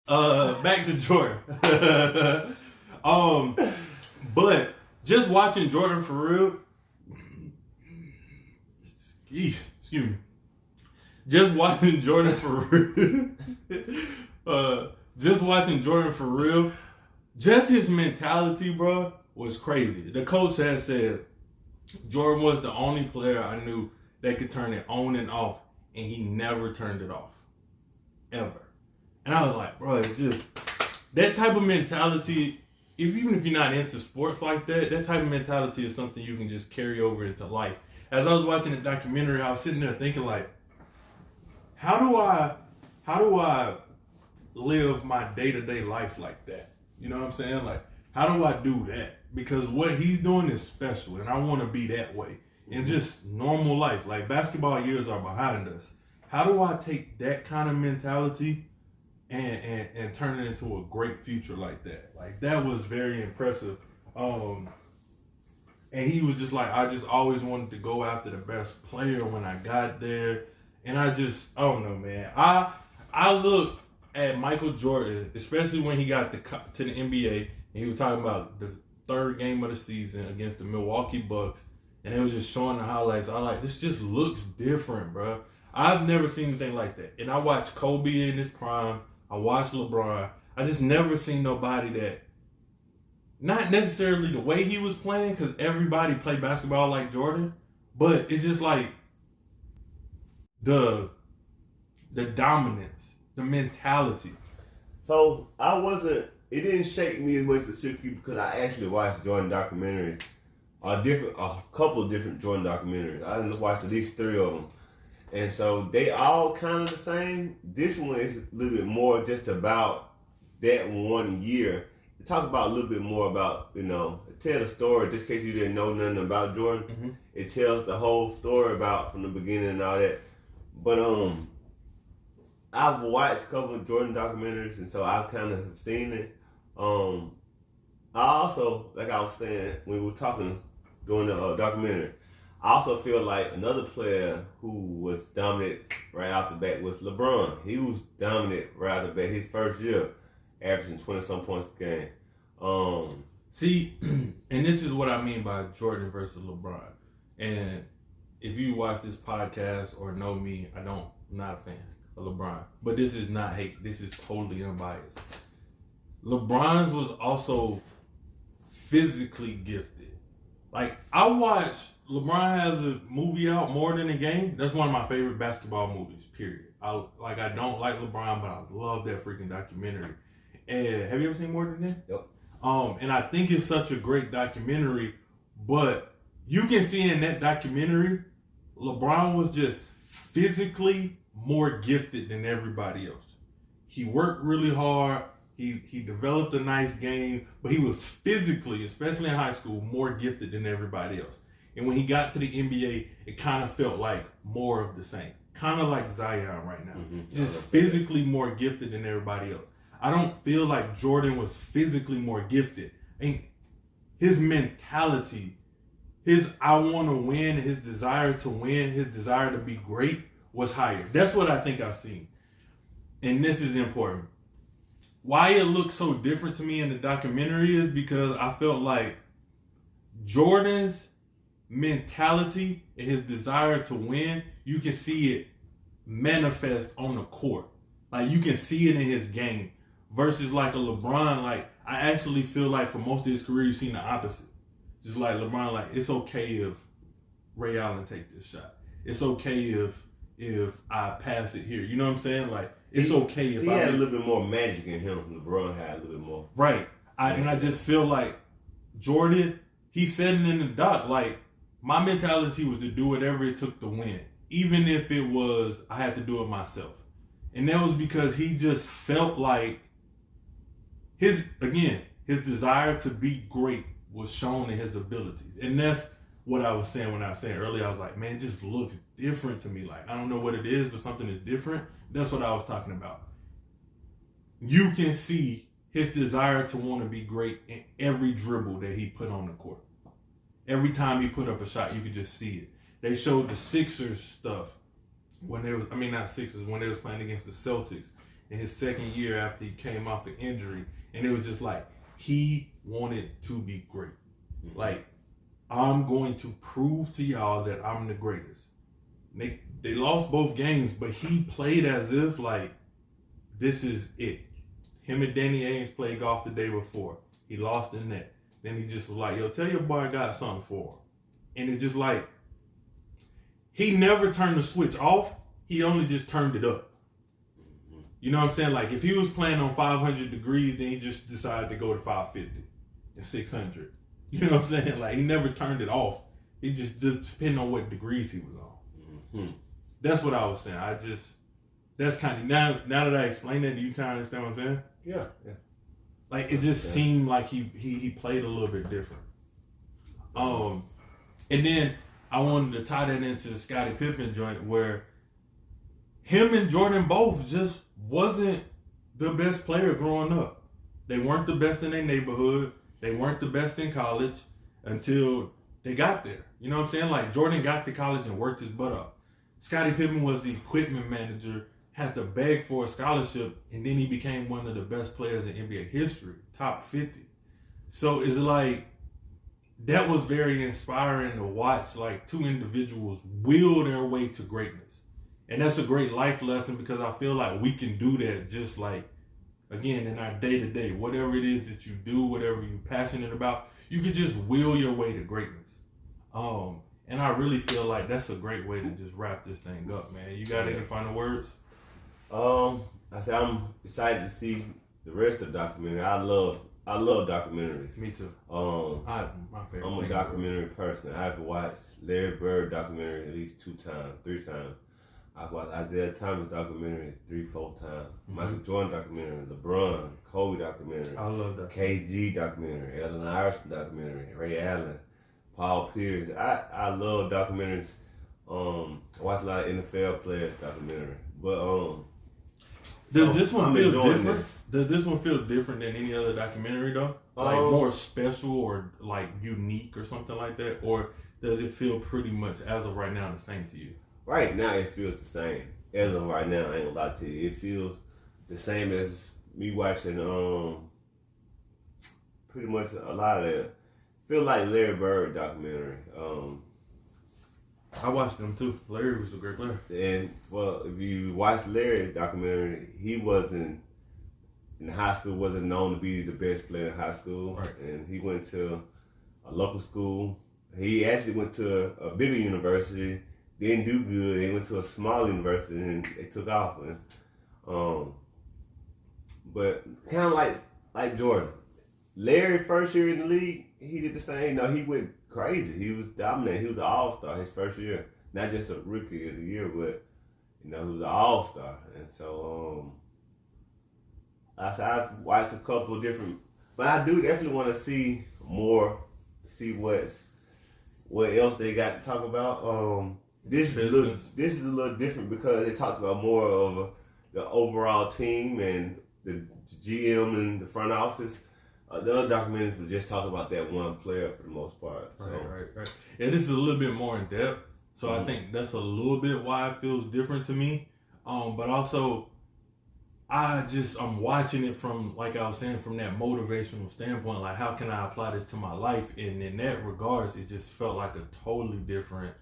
Back to Jordan. um, but just watching Jordan for real. Excuse me. Just watching Jordan for real. Just watching Jordan for real. Just his mentality, bro, was crazy. The coach had said Jordan was the only player I knew that could turn it on and off, and he never turned it off. Ever. And I was like, bro, it's just that type of mentality, even if you're not into sports like that, that type of mentality is something you can just carry over into life. As I was watching the documentary, I was sitting there thinking like, how do I live my day-to-day life like that? You know what I'm saying? Like, how do I do that? Because what he's doing is special, and I want to be that way. In just normal life, like basketball years are behind us. How do I take that kind of mentality and turn it into a great future like that? Like, that was very impressive. And he was just like, I just always wanted to go after the best player when I got there. And I don't know, man. I look at Michael Jordan, especially when he got to the NBA, and he was talking about the third game of the season against the Milwaukee Bucks, and it was just showing the highlights. I like, this just looks different, bro. I've never seen anything like that. And I watched Kobe in his prime. I watched LeBron. I just never seen nobody that, not necessarily the way he was playing, because everybody played basketball like Jordan, but it's just like the dominance, the mentality. So it didn't shake me as much as it shook you because I actually watched Jordan documentaries, a couple of different Jordan documentaries. I watched at least 3 of them. And so they all kind of the same. This one is a little bit more just about that one year. Talk about a little bit more about, tell the story, just in case you didn't know nothing about Jordan. Mm-hmm. It tells the whole story about from the beginning and all that. But I've watched a couple of Jordan documentaries, and so I've kind of seen it. I also, like I was saying when we were talking during the documentary, I also feel like another player who was dominant right out the bat was LeBron. He was dominant right out the bat his first year, averaging 20-some points a game. See, and this is what I mean by Jordan versus LeBron. And if you watch this podcast or know me, I'm not a fan of LeBron. But this is not hate. This is totally unbiased. LeBron's was also physically gifted. Like, I watched, LeBron has a movie out, More Than a Game. That's one of my favorite basketball movies, period. I don't like LeBron, but I love that freaking documentary. And have you ever seen More Than a Game? Yep. And I think it's such a great documentary, but you can see in that documentary, LeBron was just physically more gifted than everybody else. He worked really hard. He developed a nice game, but he was physically, especially in high school, more gifted than everybody else. And when he got to the NBA, it kind of felt like more of the same. Kind of like Zion right now. Mm-hmm. Just physically more gifted than everybody else. I don't feel like Jordan was physically more gifted. I mean, his mentality, his I want to win, his desire to win, his desire to be great was higher. That's what I think I've seen. And this is important. Why it looks so different to me in the documentary is because I felt like Jordan's mentality and his desire to win, you can see it manifest on the court. Like, you can see it in his game. Versus like a LeBron, like, I actually feel like for most of his career, you've seen the opposite. Just like LeBron, like, it's okay if Ray Allen take this shot. It's okay if I pass it here. You know what I'm saying? Like, it's okay if he had a little bit more magic in him. LeBron had a little bit more. Right. I just feel like Jordan, he said it in the doc, like, my mentality was to do whatever it took to win. Even if it was, I had to do it myself. And that was because he just felt like his desire to be great was shown in his abilities. And that's what I was saying when I was saying earlier. I was like, man, it just looks different to me. Like, I don't know what it is, but something is different. That's what I was talking about. You can see his desire to want to be great in every dribble that he put on the court. Every time he put up a shot, you could just see it. They showed the Sixers stuff when they was, not Sixers, when they was playing against the Celtics. in his second year after he came off the injury, and it was just like he wanted to be great. Mm-hmm. Like, I'm going to prove to y'all that I'm the greatest. They lost both games, but he played as if like this is it. Him and Danny Ainge played golf the day before. He lost in that. Then he just was like, yo, tell your boy I got something for him. And it's just like, he never turned the switch off. He only just turned it up. You know what I'm saying? Like, if he was playing on 500 degrees, then he just decided to go to 550 and 600. You know what I'm saying? Like, he never turned it off. He just depending on what degrees he was on. Mm-hmm. That's what I was saying. That's kind of, now that I explained that, do you kind of understand what I'm saying? Yeah. Like, it just seemed like he played a little bit different. And then I wanted to tie that into the Scottie Pippen joint where him and Jordan both just wasn't the best player growing up. They weren't the best in their neighborhood. They weren't the best in college until they got there. You know what I'm saying? Like, Jordan got to college and worked his butt up. Scottie Pippen was the equipment manager, had to beg for a scholarship, and then he became one of the best players in NBA history, top 50. So it's like, that was very inspiring to watch, like, two individuals will their way to greatness. And that's a great life lesson because I feel like we can do that just like, again, in our day-to-day. Whatever it is that you do, whatever you're passionate about, you can just will your way to greatness. And I really feel like that's a great way to just wrap this thing up, man. You got any final words? I say I'm excited to see the rest of the documentary. I love documentaries. Me too. My favorite. I'm a documentary person. I've watched Larry Bird documentary at least 3 times. I've watched Isaiah Thomas documentary 3-4 times. Mm-hmm. Michael Jordan documentary, LeBron, Kobe documentary. I love that. KG documentary, Allen Iverson documentary, Ray Allen, Paul Pierce. I love documentaries. I watch a lot of NFL players documentary. But does this one feel different? Does this one feel different than any other documentary though? Like more special or like unique or something like that? Or does it feel pretty much as of right now the same to you? Right now it feels the same. As of right now, I ain't gonna lie to you. It feels the same as me watching pretty much a lot of it. Feel like Larry Bird documentary. I watched them too. Larry was a great player. And well, if you watch Larry documentary, he wasn't in high school, wasn't known to be the best player in high school. Right. And he went to a local school. He actually went to a bigger university, didn't do good. He went to a small university and it took off. And, but kind of like Jordan. Larry first year in the league, he did the same. No, he went crazy. He was dominant. He was an all-star his first year. Not just a rookie of the year, but he was an all-star. And so I've watched a couple of different, but I do definitely want to see more, see what else they got to talk about. This is a little different because they talked about more of the overall team and the GM and the front office. The other documentaries were just talking about that one player for the most part. So. Right. Yeah, this is a little bit more in depth, so I think that's a little bit why it feels different to me. But also, I'm watching it from, like I was saying, from that motivational standpoint. Like, how can I apply this to my life? And in that regards, it just felt like a totally different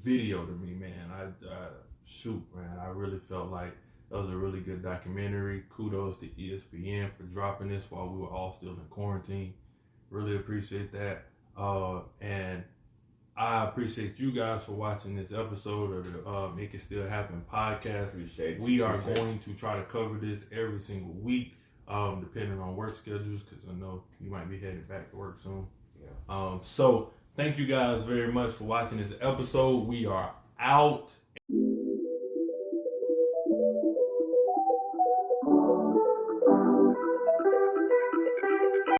video to me, man. I really felt like that was a really good documentary. Kudos to ESPN for dropping this while we were all still in quarantine. Really appreciate that. And I appreciate you guys for watching this episode of the Make It Still Happen podcast. We are going to try to cover this every single week, depending on work schedules, because I know you might be headed back to work soon. Yeah. So thank you guys very much for watching this episode. We are out.